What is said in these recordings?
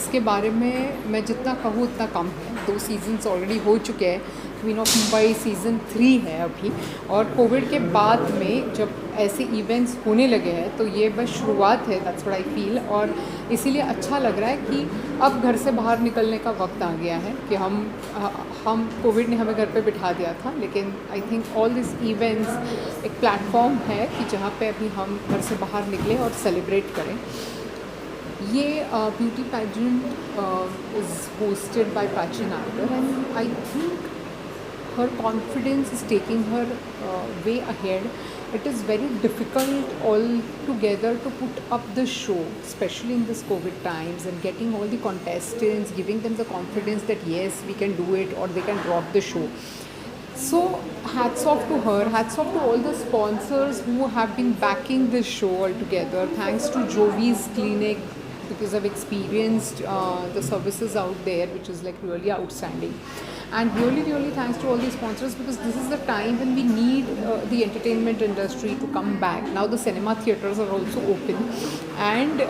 इसके बारे में मैं जितना कहूँ उतना कम है। 2 सीजन्स ऑलरेडी हो चुके हैं। क्वीन ऑफ मुंबई सीज़न 3 है अभी, और कोविड के बाद में जब ऐसे इवेंट्स होने लगे हैं तो ये बस शुरुआत है, दैट्स व्हाट आई फील। और इसीलिए अच्छा लग रहा है कि अब घर से बाहर निकलने का वक्त आ गया है कि हम कोविड ने हमें घर पे बिठा दिया था, लेकिन I think all this events एक प्लेटफॉर्म है कि जहाँ पे अभी हम घर से बाहर निकलें और सेलिब्रेट करें। ये beauty pageant is hosted by Prachi Naidu, and I think her confidence is taking her way ahead. It is very difficult altogether to put up the show, especially in this COVID times, and getting all the contestants, giving them the confidence that yes, we can do it, or they can rock the show. So hats off to her, hats off to all the sponsors who have been backing this show altogether. Thanks to Jovi's Clinic, because I've experienced the services out there, which is like really outstanding. And really thanks to all the sponsors, because this is the time when we need the entertainment industry to come back. Now the cinema theatres are also open, and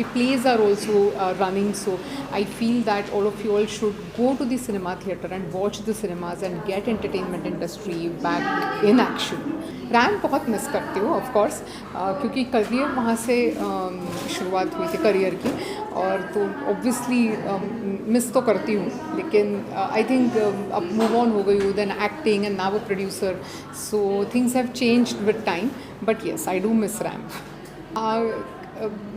the plays are also running, so I feel that all of you all should go to the cinema theatre and watch the cinemas and get entertainment industry back in action. RAM बहुत miss करती हूँ of course, क्योंकि career वहाँ से शुरुआत हुई थी career की, और तो ऑब्वियसली मिस तो करती हूँ, लेकिन आई थिंक अब मूव ऑन हो गई हूँ, then acting and now a producer, so things have changed with time, but yes I do miss Ram.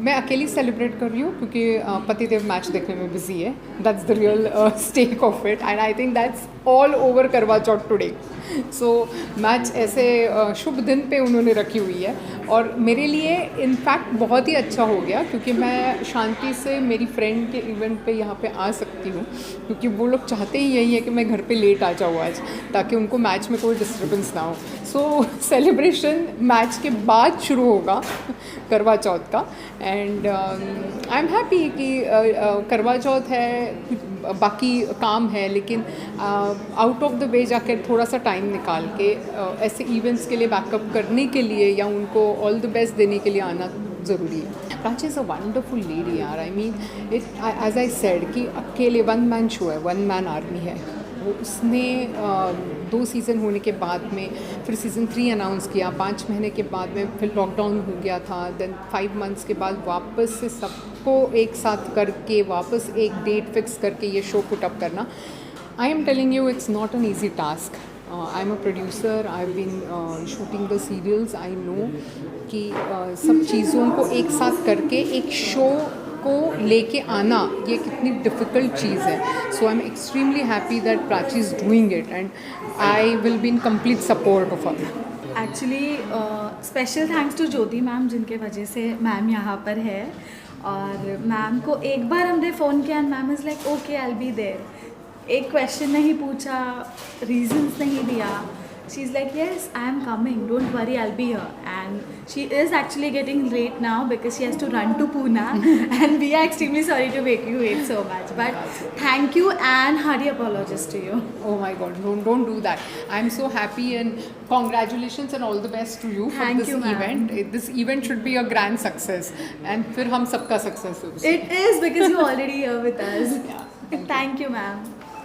मैं अकेली सेलिब्रेट कर रही हूँ क्योंकि पतिदेव मैच देखने में बिजी है, that's the real stake of it, and I think that's all over Karva Chauth today. So match ऐसे शुभ दिन पे उन्होंने रखी हुई है, और मेरे लिए इनफैक्ट बहुत ही अच्छा हो गया, क्योंकि मैं शांति से मेरी फ्रेंड के इवेंट पे यहाँ पे आ सकती हूँ, क्योंकि वो लोग चाहते ही यही है कि मैं घर पे लेट आ जाऊँ आज, ताकि उनको मैच में कोई डिस्टर्बेंस ना हो। सो सेलिब्रेशन मैच के बाद शुरू होगा करवा चौथ का, एंड आई एम हैप्पी कि करवा चौथ है, बाकी काम है, लेकिन आउट ऑफ द वे जाकर थोड़ा सा टाइम निकाल के ऐसे इवेंट्स के लिए बैकअप करने के लिए या उनको ऑल द बेस्ट देने के लिए आना ज़रूरी है। Prachi is a wonderful lady यार, I mean it as I said कि अकेले 1 मैन शो है, 1 मैन आर्मी है वो। उसने 2 सीज़न होने के बाद में फिर सीज़न 3 अनाउंस किया, 5 महीने के बाद में फिर लॉकडाउन हो गया था, देन 5 मंथ्स के बाद वापस से सबको एक साथ करके वापस एक डेट फिक्स करके ये शो पुट अप करना, I am telling you it's not an easy task. I am a producer, I have been shooting the serials, I know कि सब चीज़ों को एक साथ करके एक शो को लेके आना ये कितनी डिफ़िकल्ट चीज़ है। So I am extremely happy that Prachi is doing it, and I will be in complete support of her. Actually special thanks to Jyoti ma'am, जिनके वजह से मैम यहाँ पर है। और मैम को एक बार हमने फ़ोन किया, ma'am is like okay I will be there. एक क्वेश्चन नहीं पूछा, रीजंस नहीं दिया, she is like yes I am coming, don't worry, I'll be here. And she is actually getting late now because she has to run to Pune and we are extremely sorry to make you wait so much, but thank you and hearty apologies to you. Oh my God, don't do that. I'm so happy, and congratulations and all the best to you for Thank this you, ma'am. event. This event should be a grand success, and फिर हम सबका success हो। It is because you're already here with us. Yeah. Thank you ma'am.